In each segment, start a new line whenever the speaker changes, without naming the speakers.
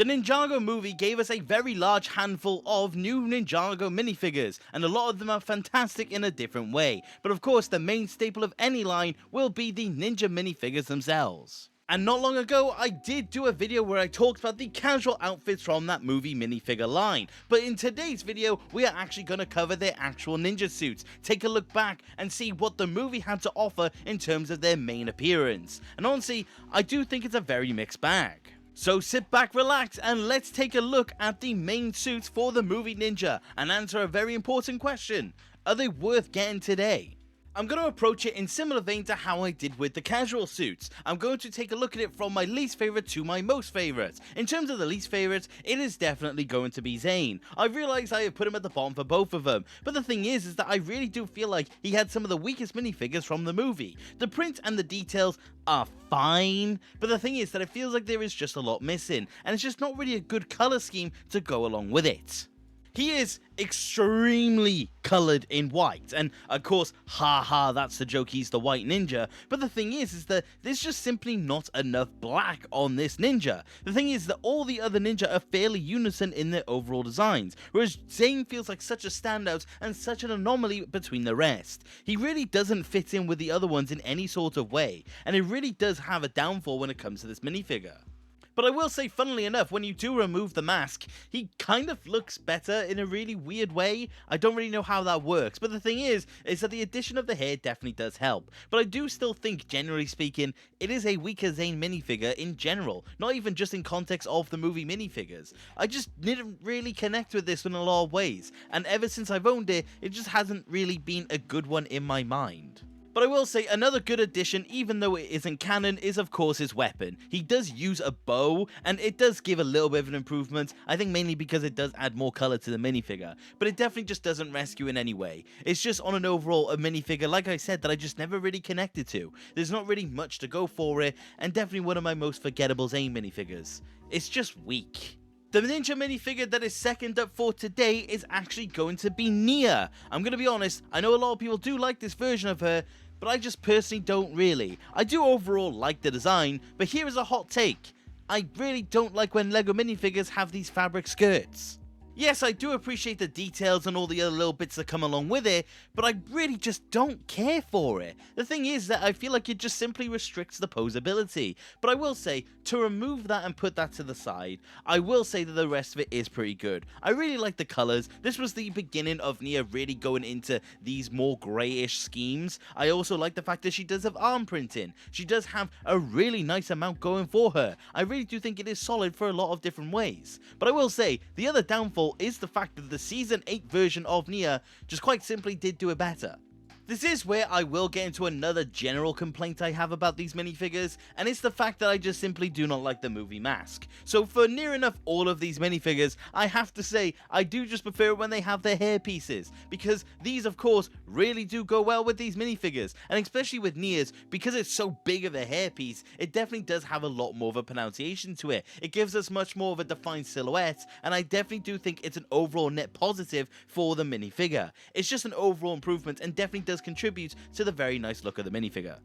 The Ninjago movie gave us a very large handful of new Ninjago minifigures, and a lot of them are fantastic in a different way, but of course the main staple of any line will be the ninja minifigures themselves. And not long ago, I did do a video where I talked about the casual outfits from that movie minifigure line, but in today's video, we are actually going to cover their actual ninja suits, take a look back and see what the movie had to offer in terms of their main appearance. And honestly, I do think it's a very mixed bag. So sit back, relax, and let's take a look at the main suits for the movie Ninja and answer a very important question: are they worth getting today? I'm going to approach it in similar vein to how I did with the casual suits. I'm going to take a look at it from my least favourite to my most favourite. In terms of the least favourites, it is definitely going to be Zane. I realise I have put him at the bottom for both of them, but the thing is that I really do feel like he had some of the weakest minifigures from the movie. The print and the details are fine, but the thing is that it feels like there is just a lot missing, and it's just not really a good colour scheme to go along with it. He is extremely coloured in white, and of course, haha, that's the joke, he's the white ninja, but the thing is that there's just simply not enough black on this ninja. The thing is that all the other ninja are fairly unison in their overall designs, whereas Zane feels like such a standout and such an anomaly between the rest. He really doesn't fit in with the other ones in any sort of way, and it really does have a downfall when it comes to this minifigure. But I will say, funnily enough, when you do remove the mask, he kind of looks better in a really weird way. I don't really know how that works, but the thing is that the addition of the hair definitely does help. But I do still think, generally speaking, it is a weaker Zane minifigure in general, not even just in context of the movie minifigures. I just didn't really connect with this in a lot of ways, and ever since I've owned it, it just hasn't really been a good one in my mind. But I will say another good addition, even though it isn't canon, is of course his weapon. He does use a bow, and it does give a little bit of an improvement, I think mainly because it does add more colour to the minifigure, but it definitely just doesn't rescue in any way. It's just on an overall a minifigure, like I said, that I just never really connected to. There's not really much to go for it, and definitely one of my most forgettable Zane minifigures. It's just weak. The ninja minifigure that is second up for today is actually going to be Nia. I'm going to be honest, I know a lot of people do like this version of her, but I just personally don't really. I do overall like the design, but here is a hot take. I really don't like when LEGO minifigures have these fabric skirts. Yes, I do appreciate the details and all the other little bits that come along with it, but I really just don't care for it. The thing is that I feel like it just simply restricts the posability. But I will say, to remove that and put that to the side, I will say that the rest of it is pretty good. I really like the colours. This was the beginning of Nia really going into these more greyish schemes. I also like the fact that she does have arm printing. She does have a really nice amount going for her. I really do think it is solid for a lot of different ways. But I will say, the other downfall is the fact that the Season 8 version of Nia just quite simply did do it better. This is where I will get into another general complaint I have about these minifigures, and it's the fact that I just simply do not like the movie mask. So for near enough all of these minifigures, I have to say I do just prefer it when they have their hair pieces, because these of course really do go well with these minifigures, and especially with Nia's, because it's so big of a hairpiece, it definitely does have a lot more of a pronunciation to it. It gives us much more of a defined silhouette, and I definitely do think it's an overall net positive for the minifigure. It's just an overall improvement and definitely does contribute to the very nice look of the minifigure.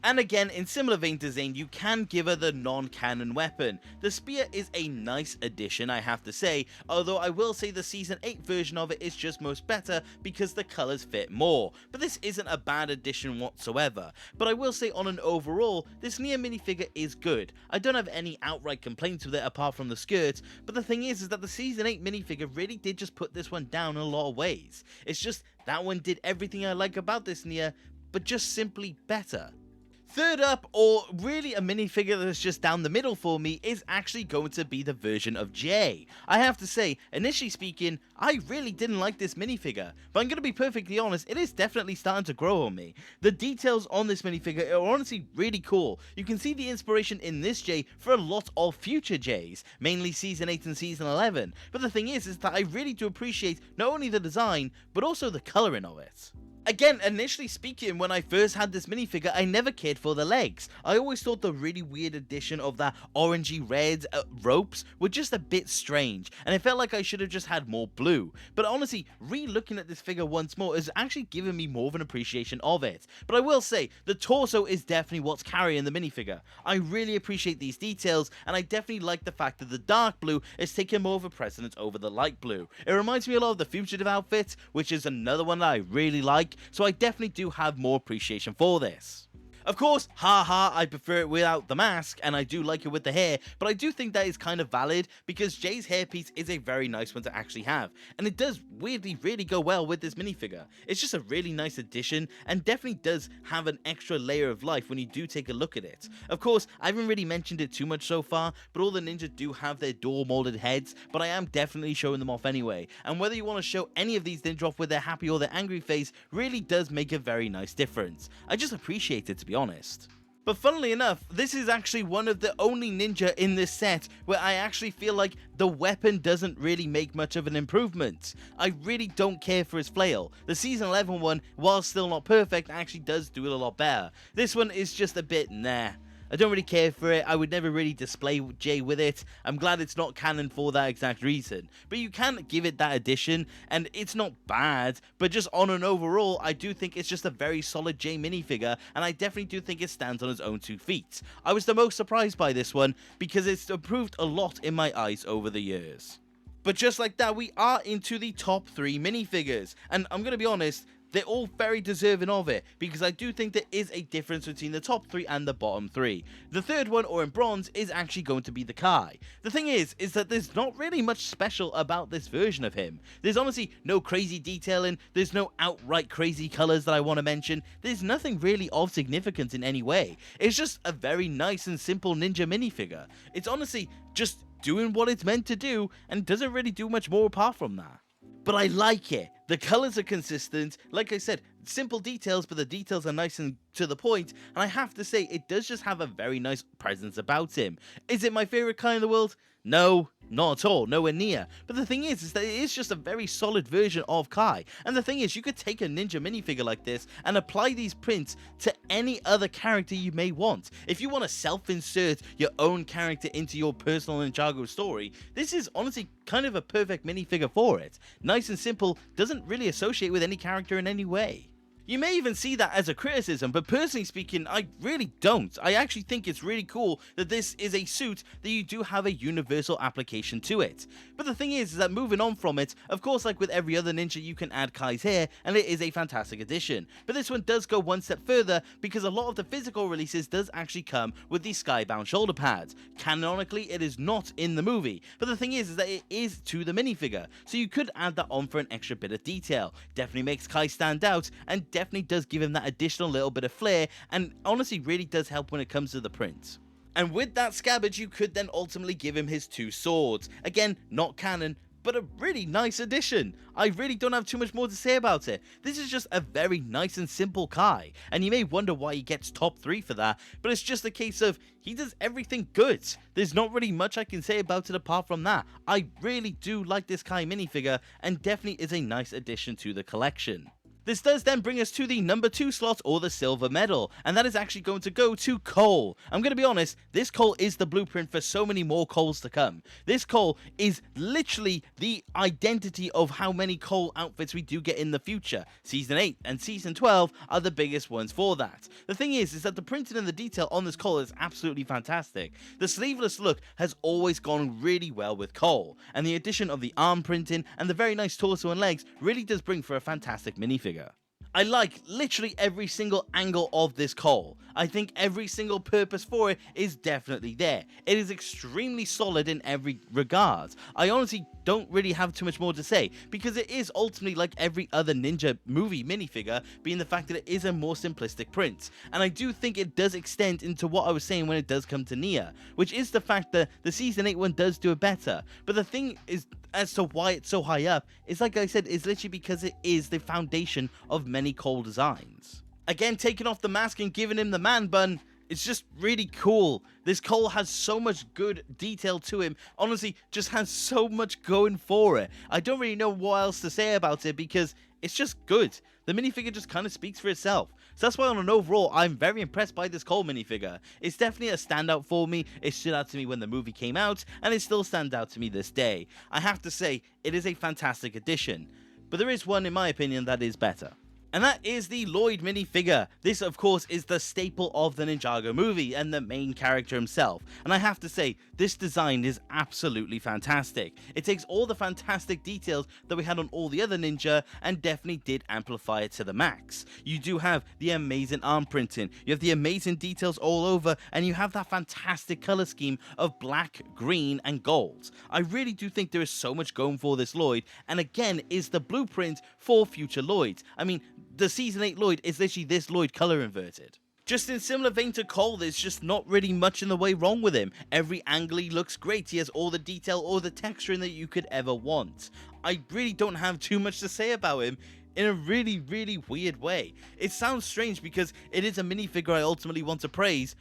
And again, in similar vein to Zane, you can give her the non-canon weapon. The spear is a nice addition, I have to say, although I will say the Season 8 version of it is just most better because the colours fit more. But this isn't a bad addition whatsoever. But I will say on an overall, this Nia minifigure is good. I don't have any outright complaints with it apart from the skirt, but the thing is that the Season 8 minifigure really did just put this one down in a lot of ways. It's just, that one did everything I like about this Nia, but just simply better. Third up, or really a minifigure that's just down the middle for me, is actually going to be the version of Jay. I have to say, initially speaking, I really didn't like this minifigure, but I'm going to be perfectly honest, it is definitely starting to grow on me. The details on this minifigure are honestly really cool. You can see the inspiration in this Jay for a lot of future Jays, mainly Season 8 and Season 11, but the thing is that I really do appreciate not only the design, but also the colouring of it. Again, initially speaking, when I first had this minifigure, I never cared for the legs. I always thought the really weird addition of that orangey red ropes were just a bit strange, and it felt like I should have just had more blue. But honestly, re-looking at this figure once more has actually given me more of an appreciation of it. But I will say, the torso is definitely what's carrying the minifigure. I really appreciate these details, and I definitely like the fact that the dark blue is taking more of a precedence over the light blue. It reminds me a lot of the Fugitive outfit, which is another one that I really like. So I definitely do have more appreciation for this. Of course, haha, I prefer it without the mask, and I do like it with the hair, but I do think that is kind of valid, because Jay's hairpiece is a very nice one to actually have, and it does weirdly really go well with this minifigure. It's just a really nice addition, and definitely does have an extra layer of life when you do take a look at it. Of course, I haven't really mentioned it too much so far, but all the ninja do have their door molded heads, but I am definitely showing them off anyway, and whether you want to show any of these ninja off with their happy or their angry face really does make a very nice difference. I just appreciate it, to be honest. But funnily enough, this is actually one of the only ninja in this set where I actually feel like the weapon doesn't really make much of an improvement. I really don't care for his flail. The season 11 one, while still not perfect, actually does do it a lot better. This one is just a bit nah. I don't really care for it. I would never really display Jay with it. I'm glad it's not canon for that exact reason. But you can give it that addition, and it's not bad. But just on an overall, I do think it's just a very solid Jay minifigure, and I definitely do think it stands on its own 2 feet. I was the most surprised by this one, because it's improved a lot in my eyes over the years. But just like that, we are into the top 3 minifigures. And I'm going to be honest, they're all very deserving of it, because I do think there is a difference between the top 3 and the bottom 3. The third one, or in bronze, is actually going to be the Kai. The thing is that there's not really much special about this version of him. There's honestly no crazy detailing, there's no outright crazy colours that I want to mention, there's nothing really of significance in any way. It's just a very nice and simple ninja minifigure. It's honestly just doing what it's meant to do, and doesn't really do much more apart from that. But I like it. The colours are consistent, like I said, simple details, but the details are nice and to the point, and I have to say, it does just have a very nice presence about him. Is it my favourite Kai in the world? No, not at all, nowhere near. But the thing is that it is just a very solid version of Kai. And the thing is, you could take a ninja minifigure like this and apply these prints to any other character you may want. If you want to self-insert your own character into your personal Ninjago story, this is honestly kind of a perfect minifigure for it. Nice and simple, doesn't really associate with any character in any way. You may even see that as a criticism, but personally speaking, I really don't. I actually think it's really cool that this is a suit that you do have a universal application to it. But the thing is that moving on from it, of course, like with every other ninja, you can add Kai's hair, and it is a fantastic addition. But this one does go one step further, because a lot of the physical releases does actually come with these skybound shoulder pads. Canonically, it is not in the movie, but the thing is that it is to the minifigure, so you could add that on for an extra bit of detail. Definitely makes Kai stand out, and definitely does give him that additional little bit of flair, and honestly really does help when it comes to the print. And with that scabbard, you could then ultimately give him his 2 swords. Again, not canon, but a really nice addition. I really don't have too much more to say about it. This is just a very nice and simple Kai, and you may wonder why he gets top 3 for that, but it's just a case of he does everything good. There's not really much I can say about it apart from that. I really do like this Kai minifigure, and definitely is a nice addition to the collection. This does then bring us to the number 2 slot, or the silver medal, and that is actually going to go to Cole. I'm going to be honest, this Cole is the blueprint for so many more Coles to come. This Cole is literally the identity of how many Cole outfits we do get in the future. Season 8 and Season 12 are the biggest ones for that. The thing is that the printing and the detail on this Cole is absolutely fantastic. The sleeveless look has always gone really well with Cole, and the addition of the arm printing and the very nice torso and legs really does bring for a fantastic minifigure. I like literally every single angle of this Cole. I think every single purpose for it is definitely there. It is extremely solid in every regard. I honestly don't really have too much more to say, because it is ultimately like every other ninja movie minifigure, being the fact that it is a more simplistic print. And I do think it does extend into what I was saying when it does come to Nia, which is the fact that the Season 8 one does do it better. But the thing is, as to why it's so high up, is like I said, is literally because it is the foundation of many Cole designs. Again, taking off the mask and giving him the man bun It's just really cool. This Cole has so much good detail to him. Honestly, just has so much going for it. I don't really know what else to say about it because it's just good. The minifigure just kind of speaks for itself. So that's why on an overall, I'm very impressed by this Cole minifigure. It's definitely a standout for me. It stood out to me when the movie came out, and it still stands out to me this day. I have to say, it is a fantastic addition. But there is one, in my opinion, that is better. And that is the Lloyd minifigure. This, of course, is the staple of the Ninjago movie and the main character himself. And I have to say, this design is absolutely fantastic. It takes all the fantastic details that we had on all the other Ninja and definitely did amplify it to the max. You do have the amazing arm printing, you have the amazing details all over, and you have that fantastic color scheme of black, green, and gold. I really do think there is so much going for this Lloyd, and again, is the blueprint for future Lloyds. I mean, the Season 8 Lloyd is literally this Lloyd color inverted. Just in similar vein to Cole, there's just not really much in the way wrong with him. Every angle he looks great, he has all the detail or the texturing that you could ever want. I really don't have too much to say about him in a really weird way. It sounds strange because it is a minifigure I ultimately want to praise,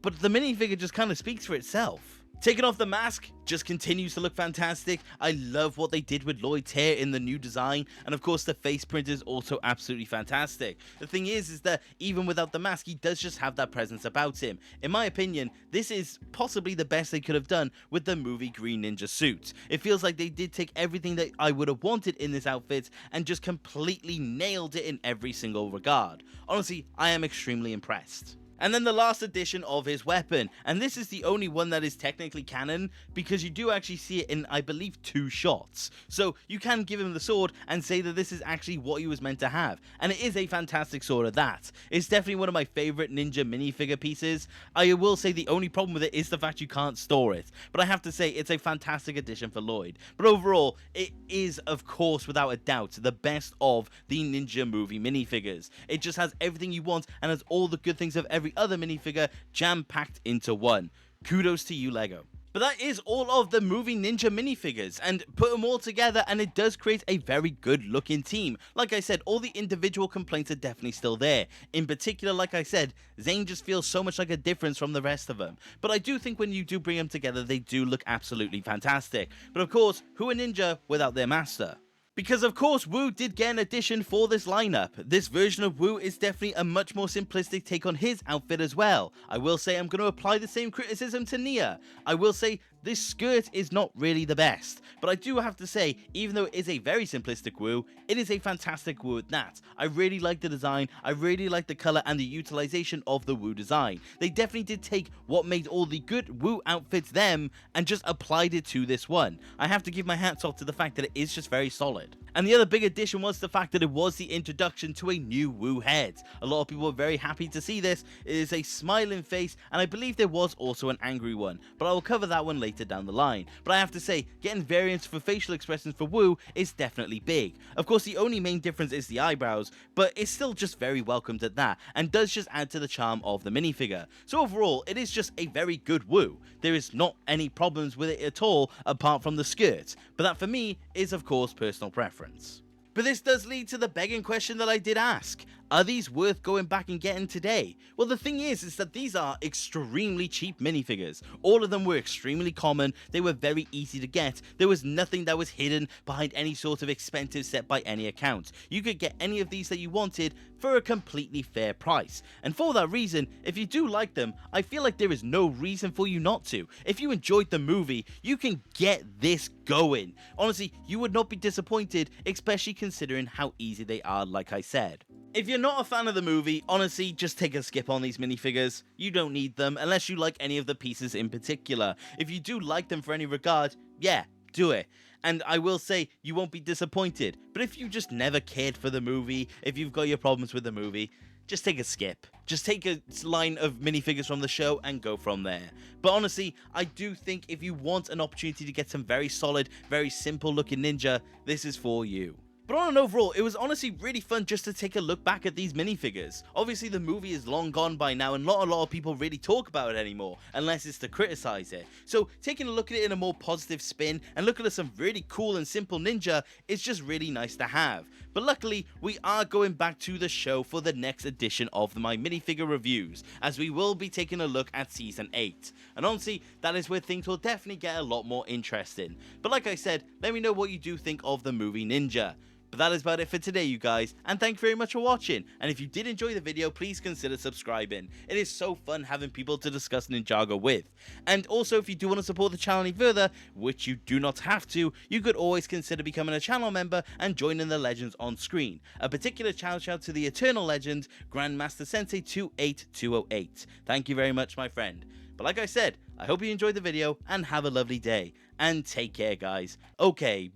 but the minifigure just kind of speaks for itself. Taking off the mask just continues to look fantastic. I love what they did with Lloyd's hair in the new design, and of course the face print is also absolutely fantastic. The thing is that even without the mask, he does just have that presence about him. In my opinion, this is possibly the best they could have done with the movie Green Ninja suit. It feels like they did take everything that I would have wanted in this outfit and just completely nailed it in every single regard. Honestly, I am extremely impressed. And then the last edition of his weapon, and this is the only one that is technically canon because you do actually see it in, I believe, 2 shots. So you can give him the sword and say that this is actually what he was meant to have, and it is a fantastic sword at that. It's definitely one of my favorite Ninja minifigure pieces. I will say the only problem with it is the fact you can't store it, but I have to say it's a fantastic addition for Lloyd. But overall, it is, of course, without a doubt, the best of the Ninja movie minifigures. It just has everything you want and has all the good things of every other minifigure jam-packed into one. Kudos to you, LEGO. But that is all of the movie Ninja minifigures, and put them all together and it does create a very good looking team. Like I said, all the individual complaints are definitely still there. In particular, like I said, Zane just feels so much like a difference from the rest of them. But I do think when you do bring them together, they do look absolutely fantastic. But of course, who a ninja without their master? Because of course, Wu did get an addition for this lineup. This version of Wu is definitely a much more simplistic take on his outfit as well. I will say I'm going to apply the same criticism to Nia. I will say this skirt is not really the best, but I do have to say, even though it is a very simplistic Wu, it is a fantastic Wu at that. I really like the design, I really like the color and the utilization of the Wu design. They definitely did take what made all the good Wu outfits them and just applied it to this one. I have to give my hats off to the fact that it is just very solid. And the other big addition was the fact that it was the introduction to a new Wu head. A lot of people were very happy to see this. It is a smiling face, and I believe there was also an angry one, but I will cover that one later down the line. But I have to say, getting variants for facial expressions for Wu is definitely big. Of course, the only main difference is the eyebrows, but it's still just very welcomed at that, and does just add to the charm of the minifigure. So overall, it is just a very good Wu. There is not any problems with it at all, apart from the skirt, but that for me is of course personal preference. But this does lead to the begging question that I did ask. Are these worth going back and getting today? Well, the thing is that these are extremely cheap minifigures. All of them were extremely common, they were very easy to get, there was nothing that was hidden behind any sort of expensive set by any account. You could get any of these that you wanted for a completely fair price. And for that reason, if you do like them, I feel like there is no reason for you not to. If you enjoyed the movie, you can get this going. Honestly, you would not be disappointed, especially considering how easy they are, like I said. If you're not a fan of the movie, honestly, just take a skip on these minifigures. You don't need them unless you like any of the pieces in particular. If you do like them for any regard, yeah, do it. And I will say, you won't be disappointed. But if you just never cared for the movie, if you've got your problems with the movie, just take a skip. Just take a line of minifigures from the show and go from there. But honestly, I do think if you want an opportunity to get some very solid, very simple looking ninja, this is for you. But on an overall, it was honestly really fun just to take a look back at these minifigures. Obviously the movie is long gone by now and not a lot of people really talk about it anymore, unless it's to criticize it. So taking a look at it in a more positive spin and looking at some really cool and simple ninja is just really nice to have. But luckily, we are going back to the show for the next edition of my minifigure reviews, as we will be taking a look at Season 8. And honestly, that is where things will definitely get a lot more interesting. But like I said, let me know what you do think of the movie Ninja. But that is about it for today, you guys, and thank you very much for watching. And if you did enjoy the video, please consider subscribing. It is so fun having people to discuss Ninjago with. And also, if you do want to support the channel any further, which you do not have to, you could always consider becoming a channel member and joining the legends on screen. A particular shout out to the eternal legend, Grandmaster Sensei 28208. Thank you very much, my friend. But like I said, I hope you enjoyed the video and have a lovely day. And take care, guys. Okay,